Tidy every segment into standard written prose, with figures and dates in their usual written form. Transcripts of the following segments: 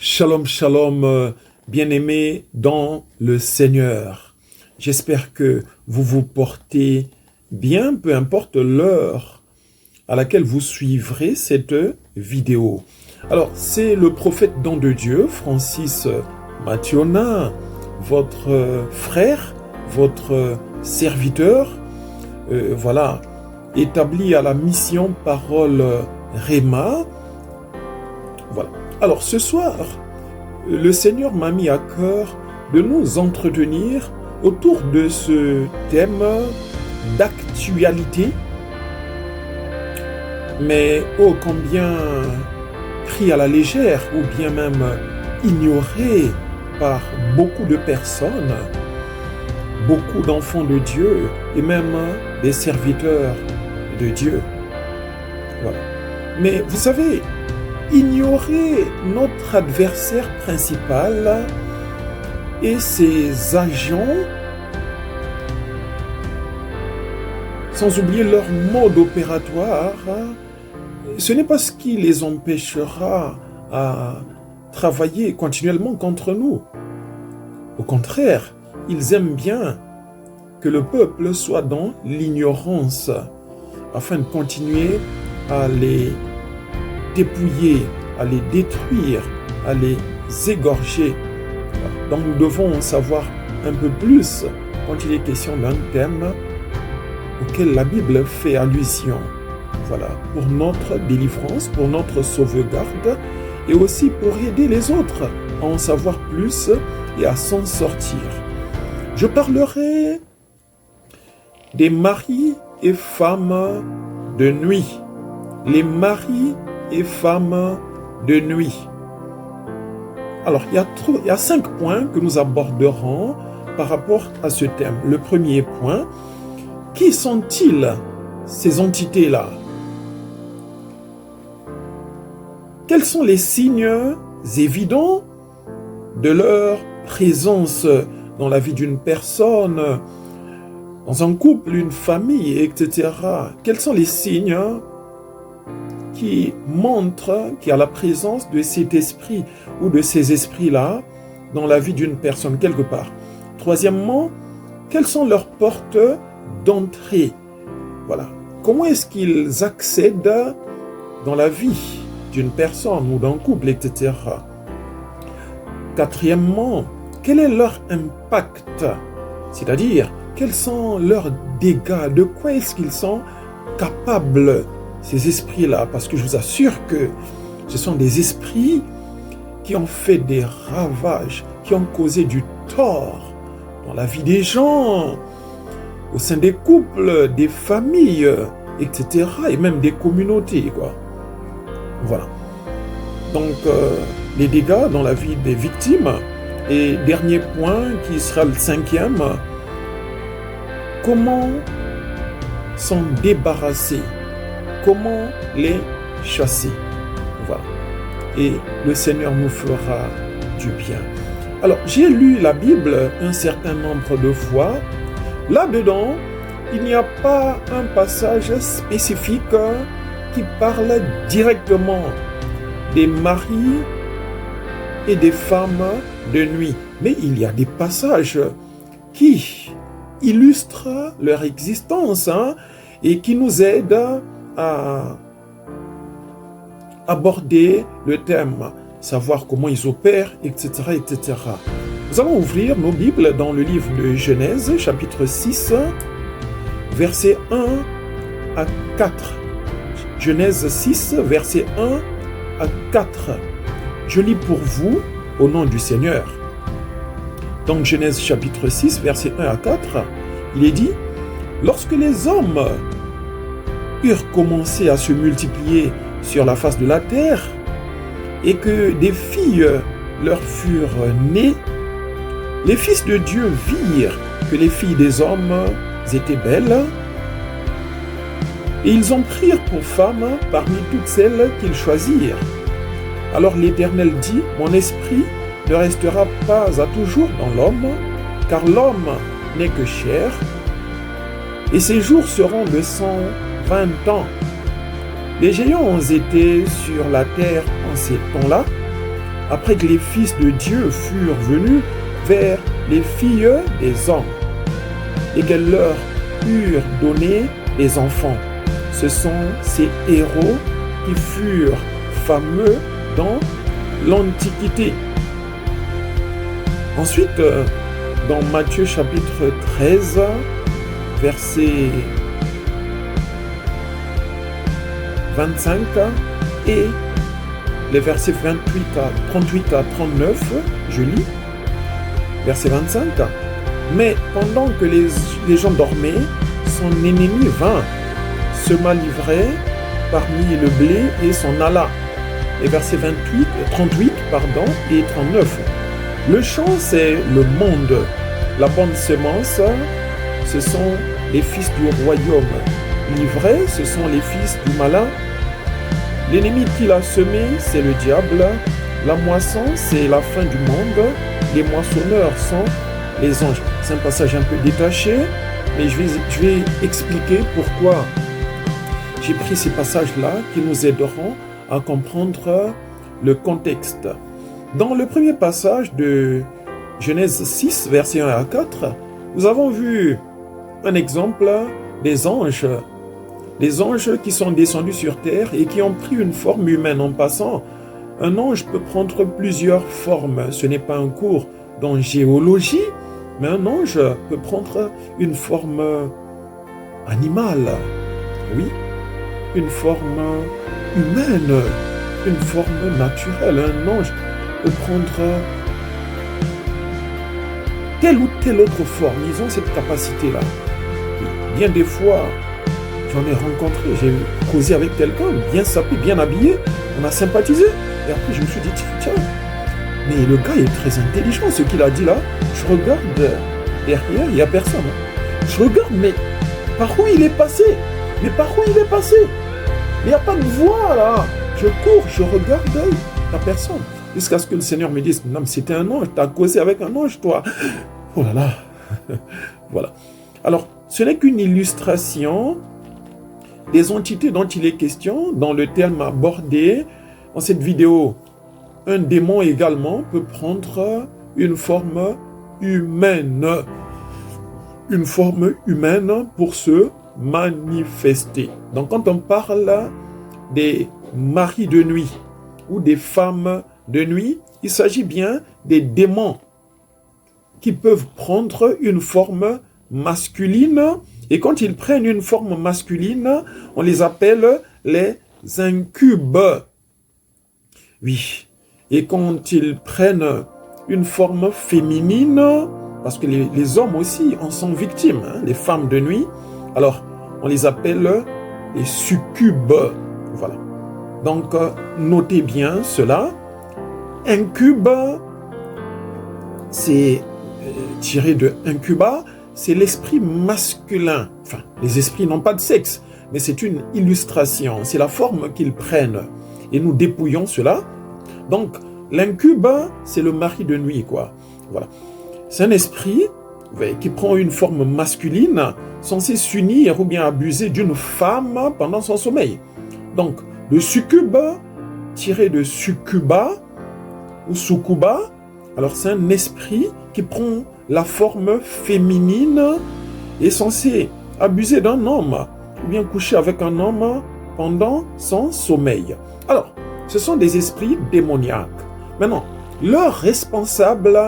Shalom, shalom, bien-aimés dans le Seigneur. J'espère que vous vous portez bien, peu importe l'heure à laquelle vous suivrez cette vidéo. Alors, c'est le prophète don de Dieu, Francis Mathiona, votre frère, votre serviteur, établi à la mission Parole Réma. Voilà. Alors ce soir, le Seigneur m'a mis à cœur de nous entretenir autour de ce thème d'actualité, mais ô combien pris à la légère ou bien même ignoré par beaucoup de personnes, beaucoup d'enfants de Dieu et même des serviteurs de Dieu. Voilà. Mais vous savez, ignorer notre adversaire principal et ses agents, sans oublier leur mode opératoire, ce n'est pas ce qui les empêchera à travailler continuellement contre nous. Au contraire, ils aiment bien que le peuple soit dans l'ignorance afin de continuer à les dépouiller, à les détruire, à les égorger. Donc nous devons en savoir un peu plus quand il est question d'un thème auquel la Bible fait allusion. Voilà, pour notre délivrance, pour notre sauvegarde et aussi pour aider les autres à en savoir plus et à s'en sortir. Je parlerai des maris et femmes de nuit. Les maris et femmes de nuit. Alors, il y a 5 points que nous aborderons par rapport à ce thème. Le premier point, qui sont-ils, ces entités-là? Quels sont les signes évidents de leur présence dans la vie d'une personne, dans un couple, une famille, etc. Quels sont les signes qui montre qu'il y a la présence de cet esprit ou de ces esprits-là dans la vie d'une personne quelque part. Troisièmement, quelles sont leurs portes d'entrée? Voilà. Comment est-ce qu'ils accèdent dans la vie d'une personne ou d'un couple, etc. Quatrièmement, quel est leur impact? C'est-à-dire, quels sont leurs dégâts? De quoi est-ce qu'ils sont capables, ces esprits-là? Parce que je vous assure que ce sont des esprits qui ont fait des ravages, qui ont causé du tort dans la vie des gens, au sein des couples, des familles, etc. et même des communautés, quoi. Voilà. Donc, les dégâts dans la vie des victimes. Et dernier point, qui sera le 5e, comment s'en débarrasser? Comment les chasser? Voilà. Et le Seigneur nous fera du bien. Alors, j'ai lu la Bible un certain nombre de fois. Là-dedans, il n'y a pas un passage spécifique qui parle directement des maris et des femmes de nuit. Mais il y a des passages qui illustrent leur existence et qui nous aident à aborder le thème, savoir comment ils opèrent, etc., etc. Nous allons ouvrir nos Bibles dans le livre de Genèse, chapitre 6, versets 1 à 4. Genèse 6, versets 1 à 4. Je lis pour vous au nom du Seigneur. Donc Genèse chapitre 6, versets 1 à 4, il est dit: lorsque les hommes eurent commencé à se multiplier sur la face de la terre, et que des filles leur furent nées, les fils de Dieu virent que les filles des hommes étaient belles, et ils en prirent pour femmes parmi toutes celles qu'ils choisirent. Alors l'Éternel dit: mon esprit ne restera pas à toujours dans l'homme, car l'homme n'est que chair, et ses jours seront de 120 ans. Les géants étaient sur la terre en ces temps-là, après que les fils de Dieu furent venus vers les filles des hommes, et qu'elles leur eurent donné des enfants. Ce sont ces héros qui furent fameux dans l'Antiquité. Ensuite, dans Matthieu chapitre 13, verset 25 et les versets 38 à 39, je lis, verset 25. Mais pendant que les gens dormaient, son ennemi vint, se livrait parmi le blé et s'en alla. Les versets 38 et 39. Le champ, c'est le monde. La bonne semence, ce sont les fils du royaume. L'ivraie, ce sont les fils du malin. L'ennemi qu'il a semé, c'est le diable. La moisson, c'est la fin du monde. Les moissonneurs sont les anges. C'est un passage un peu détaché, mais je vais expliquer pourquoi j'ai pris ces passages-là qui nous aideront à comprendre le contexte. Dans le premier passage de Genèse 6, versets 1 à 4, nous avons vu un exemple des anges. Les anges qui sont descendus sur terre et qui ont pris une forme humaine en passant. Un ange peut prendre plusieurs formes. Ce n'est pas un cours d'angéologie, mais un ange peut prendre une forme animale. Oui, une forme humaine, une forme naturelle. Un ange peut prendre telle ou telle autre forme. Ils ont cette capacité-là. Bien des fois, j'en ai rencontré, j'ai causé avec quelqu'un, bien sapé, bien habillé, on a sympathisé. Et après, je me suis dit, tiens, mais le gars est très intelligent, ce qu'il a dit là. Je regarde derrière, il n'y a personne. Je regarde, mais par où il est passé? Mais par où il est passé? Il n'y a pas de voix là. Je cours, je regarde, il n'y a personne. Jusqu'à ce que le Seigneur me dise, non, mais c'était un ange, tu as causé avec un ange, toi. Oh là là. Voilà. Alors, ce n'est qu'une illustration des entités dont il est question dans le terme abordé dans cette vidéo. Un démon également peut prendre une forme humaine. Une forme humaine pour se manifester. Donc quand on parle des maris de nuit ou des femmes de nuit, il s'agit bien des démons qui peuvent prendre une forme masculine. Et quand ils prennent une forme masculine, on les appelle les incubes. Oui. Et quand ils prennent une forme féminine, parce que les hommes aussi en sont victimes, hein, les femmes de nuit, alors on les appelle les succubes. Voilà. Donc, notez bien cela. Incube, c'est tiré de incuba, c'est l'esprit masculin. Enfin, les esprits n'ont pas de sexe, mais c'est une illustration. C'est la forme qu'ils prennent. Et nous dépouillons cela. Donc, l'incube, c'est le mari de nuit, quoi. Voilà. C'est un esprit qui prend une forme masculine, censé s'unir ou bien abuser d'une femme pendant son sommeil. Donc, le succube, tiré de succuba ou succuba, alors c'est un esprit qui prend la forme féminine et est censé abuser d'un homme ou bien coucher avec un homme pendant son sommeil. Alors, ce sont des esprits démoniaques. Maintenant, leur responsable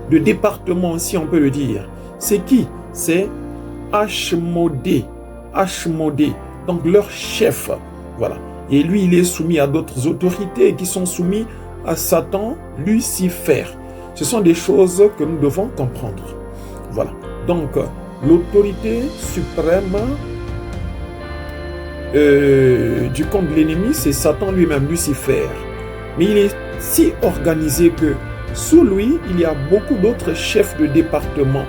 de département, si on peut le dire, c'est qui? C'est Ashmodé. Ashmodé, donc leur chef. Voilà. Et lui, il est soumis à d'autres autorités qui sont soumises à Satan, Lucifer. Ce sont des choses que nous devons comprendre. Voilà. Donc, l'autorité suprême du camp de l'ennemi, c'est Satan lui-même, Lucifer. Mais il est si organisé que sous lui, il y a beaucoup d'autres chefs de département.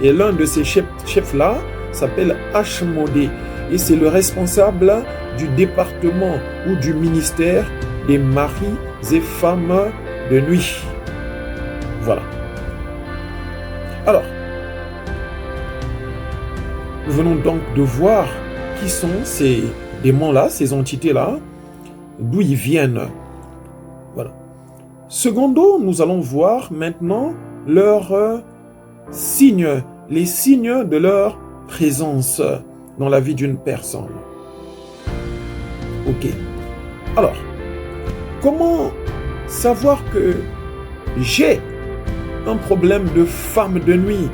Et l'un de ces chefs-là s'appelle Ashmodé. Et c'est le responsable du département ou du ministère des maris et femmes de nuit. Voilà. Alors, nous venons donc de voir qui sont ces démons-là, ces entités-là, d'où ils viennent. Voilà. Secondo, nous allons voir maintenant leurs signes, les signes de leur présence dans la vie d'une personne. Ok. Alors, comment savoir que j'ai un problème de femme de nuit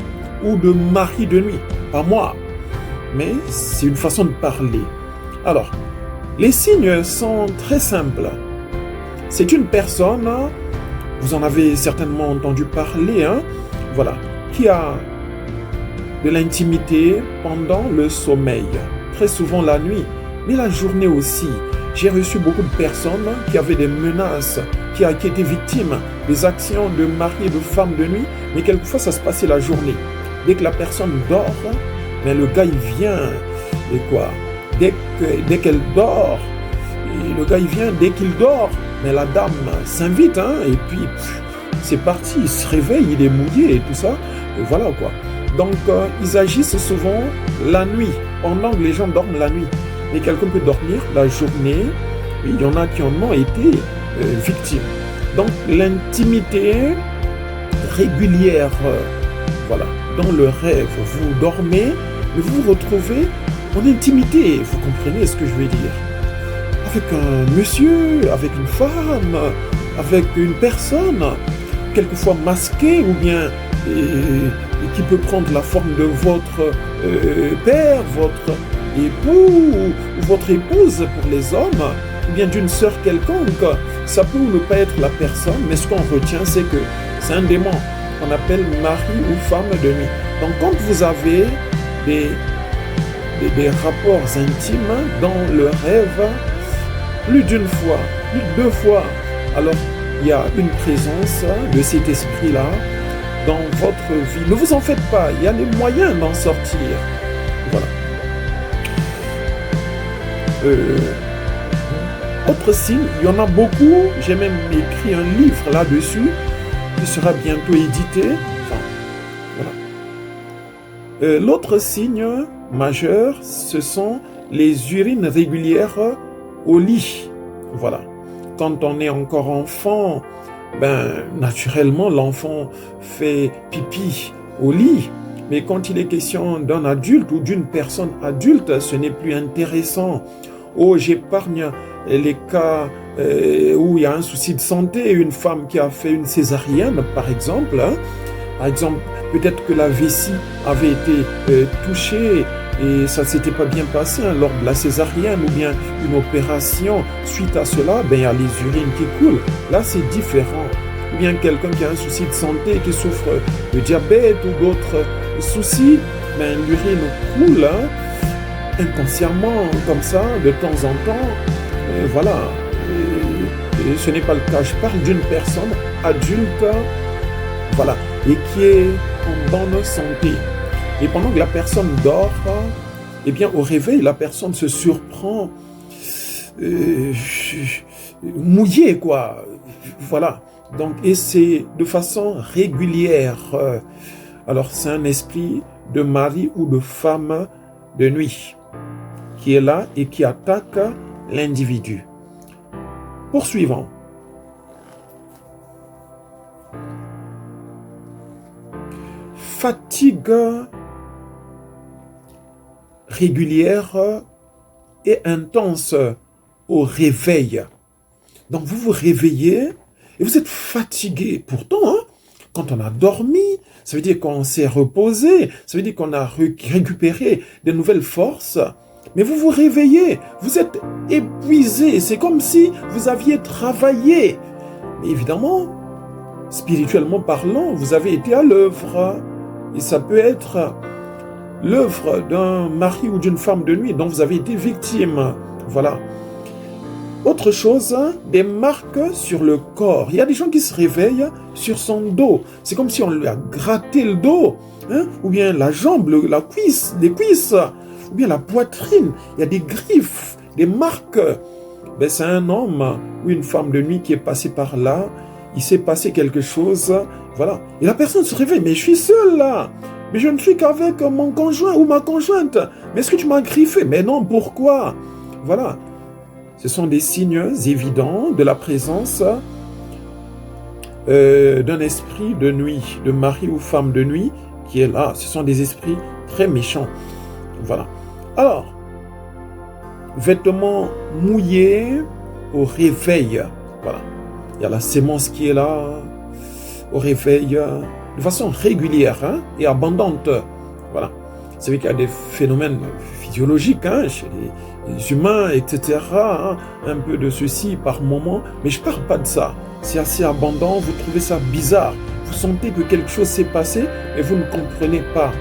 ou de mari de nuit? Pas moi, mais c'est une façon de parler. Alors, les signes sont très simples. C'est une personne, vous en avez certainement entendu parler, voilà, qui a de l'intimité pendant le sommeil, très souvent la nuit, mais la journée aussi. J'ai reçu beaucoup de personnes qui avaient des menaces, qui étaient victimes des actions de mari et de femme de nuit, mais quelquefois ça se passait la journée. Dès que la personne dort, mais le gars il vient, et quoi? Dès qu'elle dort, le gars il vient, dès qu'il dort, mais la dame s'invite, et puis c'est parti, il se réveille, il est mouillé et tout ça, et voilà quoi. Donc ils agissent souvent la nuit, pendant que les gens dorment la nuit. Et quelqu'un peut dormir la journée, il y en a qui en ont été victimes. Donc l'intimité régulière, voilà, dans le rêve, vous dormez, mais vous vous retrouvez en intimité, vous comprenez ce que je veux dire? Avec un monsieur, avec une femme, avec une personne, quelquefois masquée ou bien qui peut prendre la forme de votre père, votre époux ou votre épouse pour les hommes, ou bien d'une sœur quelconque. Ça peut ou ne pas être la personne, mais ce qu'on retient, c'est que c'est un démon qu'on appelle mari ou femme de nuit. Donc quand vous avez des rapports intimes dans le rêve, plus d'une fois, plus de 2 fois, alors il y a une présence de cet esprit-là dans votre vie. Ne vous en faites pas, il y a les moyens d'en sortir. Voilà. Autre signe, il y en a beaucoup, j'ai même écrit un livre là-dessus, qui sera bientôt édité. Enfin, voilà. L'autre signe majeur, ce sont les urines régulières au lit. Voilà. Quand on est encore enfant, naturellement, l'enfant fait pipi au lit. Mais quand il est question d'un adulte ou d'une personne adulte, ce n'est plus intéressant. Oh, j'épargne les cas où il y a un souci de santé, une femme qui a fait une césarienne, par exemple. Par exemple, peut-être que la vessie avait été touchée et ça ne s'était pas bien passé lors de la césarienne ou bien une opération. Suite à cela, il y a les urines qui coulent. Là, c'est différent. Ou bien quelqu'un qui a un souci de santé, qui souffre de diabète ou d'autres soucis, l'urine coule inconsciemment, comme ça, de temps en temps. Voilà. Et ce n'est pas le cas. Je parle d'une personne adulte, voilà, et qui est en bonne santé. Et pendant que la personne dort, eh bien, au réveil, la personne se surprend mouillée, quoi. Voilà. Donc, et c'est de façon régulière. Alors, c'est un esprit de mari ou de femme de nuit qui est là et qui attaque l'individu. Poursuivons. Fatigue régulière et intense au réveil. Donc vous vous réveillez et vous êtes fatigué. Pourtant, quand on a dormi, ça veut dire qu'on s'est reposé, ça veut dire qu'on a récupéré de nouvelles forces. Mais vous vous réveillez, vous êtes épuisé. C'est comme si vous aviez travaillé. Mais évidemment, spirituellement parlant, vous avez été à l'œuvre. Et ça peut être l'œuvre d'un mari ou d'une femme de nuit dont vous avez été victime. Voilà. Autre chose, des marques sur le corps. Il y a des gens qui se réveillent sur son dos. C'est comme si on lui a gratté le dos, ou bien la jambe, la cuisse, les cuisses, ou bien la poitrine. Il y a des griffes, des marques. C'est un homme ou une femme de nuit qui est passé par là. Il s'est passé quelque chose, voilà. Et la personne se réveille, mais je suis seul là. Mais je ne suis qu'avec mon conjoint ou ma conjointe. Mais est-ce que tu m'as griffé? Mais non, pourquoi? Voilà. Ce sont des signes évidents de la présence d'un esprit de nuit, de mari ou femme de nuit qui est là. Ce sont des esprits très méchants. Voilà. Alors, vêtements mouillés au réveil. Voilà. Il y a la sémence qui est là, au réveil, de façon régulière et abondante. Voilà. C'est vrai qu'il y a des phénomènes physiologiques chez les humains, etc. Un peu de ceci par moment, mais je ne parle pas de ça. C'est assez abondant, vous trouvez ça bizarre. Vous sentez que quelque chose s'est passé et vous ne comprenez pas.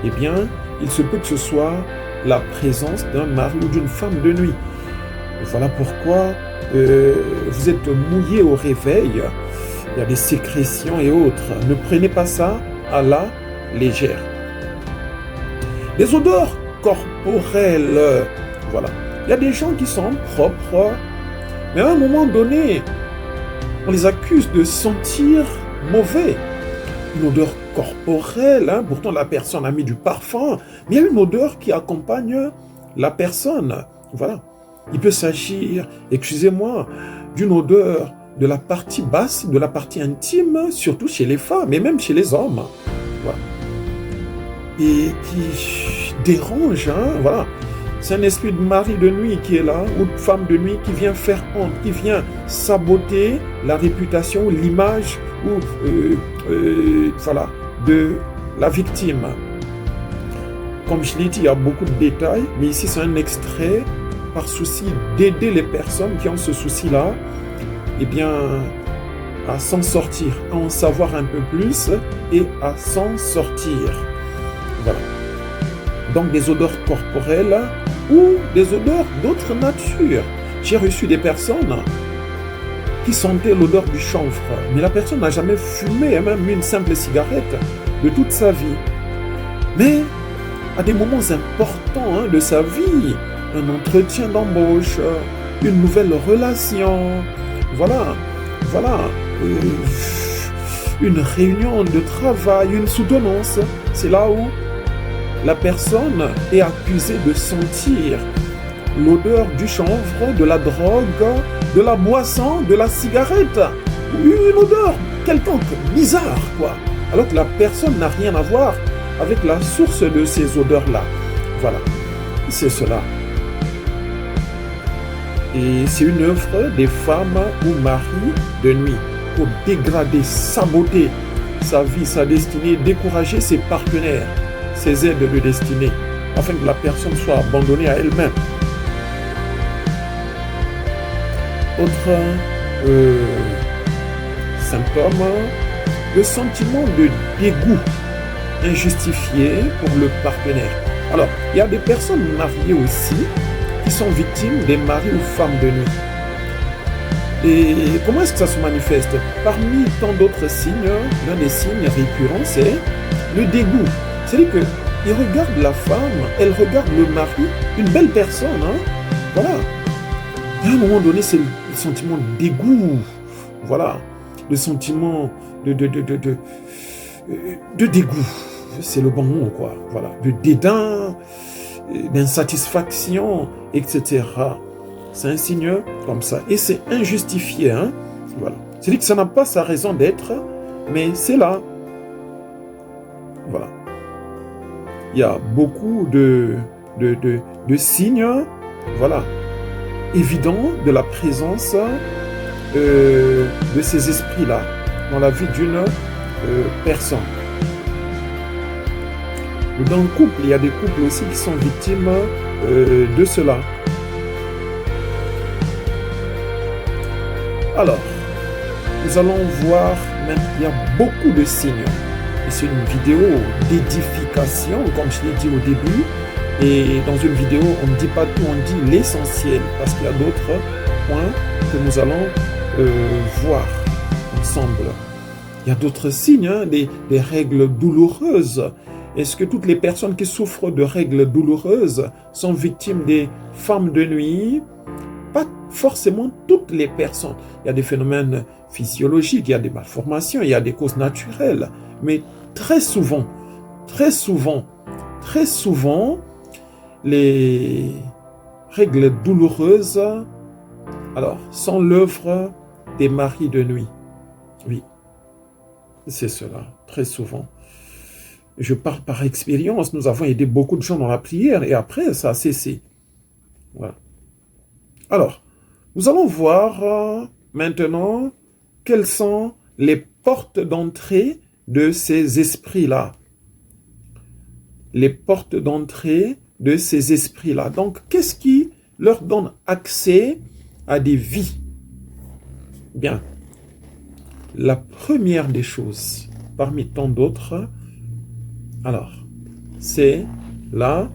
Eh bien, il se peut que ce soit la présence d'un mari ou d'une femme de nuit. Voilà pourquoi vous êtes mouillé au réveil. Il y a des sécrétions et autres. Ne prenez pas ça à la légère. Les odeurs corporelles. Voilà. Il y a des gens qui sont propres, mais à un moment donné, on les accuse de sentir mauvais. Une odeur corporelle, pourtant la personne a mis du parfum, mais il y a une odeur qui accompagne la personne. Voilà. Il peut s'agir, excusez-moi, d'une odeur de la partie basse, de la partie intime, surtout chez les femmes, et même chez les hommes. Voilà. Et qui dérange, voilà. C'est un esprit de mari de nuit qui est là, ou de femme de nuit qui vient faire honte, qui vient saboter la réputation, l'image, ou voilà, de la victime. Comme je l'ai dit, il y a beaucoup de détails, mais ici c'est un extrait par souci d'aider les personnes qui ont ce souci-là, eh bien, à s'en sortir, à en savoir un peu plus et à s'en sortir. Voilà. Donc des odeurs corporelles ou des odeurs d'autres natures. J'ai reçu des personnes qui sentaient l'odeur du chanvre, mais la personne n'a jamais fumé, même une simple cigarette de toute sa vie. Mais à des moments importants de sa vie, un entretien d'embauche, une nouvelle relation, voilà, une réunion de travail, une soutenance, c'est là où la personne est accusée de sentir l'odeur du chanvre, de la drogue, de la boisson, de la cigarette. Une odeur quelconque, bizarre, quoi. Alors que la personne n'a rien à voir avec la source de ces odeurs-là. Voilà, c'est cela. Et c'est une œuvre des femmes ou maris de nuit pour dégrader, saboter sa vie, sa destinée, décourager ses partenaires, ses aides de destinée, afin que la personne soit abandonnée à elle-même. Autre symptôme, le sentiment de dégoût injustifié pour le partenaire. Alors, il y a des personnes mariées aussi qui sont victimes des maris ou femmes de nuit. Et comment est-ce que ça se manifeste? Parmi tant d'autres signes, l'un des signes récurrents, c'est le dégoût. C'est-à-dire qu'il regarde la femme, elle regarde le mari, une belle personne, voilà. Et à un moment donné, c'est le sentiment de dégoût, voilà, le sentiment de dégoût, c'est le bon mot, quoi, voilà, de dédain, d'insatisfaction, etc. C'est un signe comme ça, et c'est injustifié, voilà. C'est-à-dire que ça n'a pas sa raison d'être, mais c'est là, voilà. Il y a beaucoup de signes, voilà, évidents de la présence de ces esprits-là dans la vie d'une personne. Dans le couple, il y a des couples aussi qui sont victimes de cela. Alors, nous allons voir maintenant, il y a beaucoup de signes. Et c'est une vidéo d'édification, comme je l'ai dit au début. Et dans une vidéo, on ne dit pas tout, on dit l'essentiel, parce qu'il y a d'autres points que nous allons voir ensemble. Il y a d'autres signes, des règles douloureuses. Est-ce que toutes les personnes qui souffrent de règles douloureuses sont victimes des femmes de nuit? Pas forcément toutes les personnes. Il y a des phénomènes physiologiques, il y a des malformations, il y a des causes naturelles. Mais très souvent, les règles douloureuses, alors, sont l'œuvre des maris de nuit. Oui, C'est cela, très souvent. Je parle par expérience, nous avons aidé beaucoup de gens dans la prière et après, ça a cessé. Voilà. Alors, nous allons voir maintenant quelles sont les portes d'entrée de ces esprits-là. Les portes d'entrée de ces esprits-là. Donc, qu'est-ce qui leur donne accès à des vies? Bien, la première des choses, parmi tant d'autres, alors, c'est la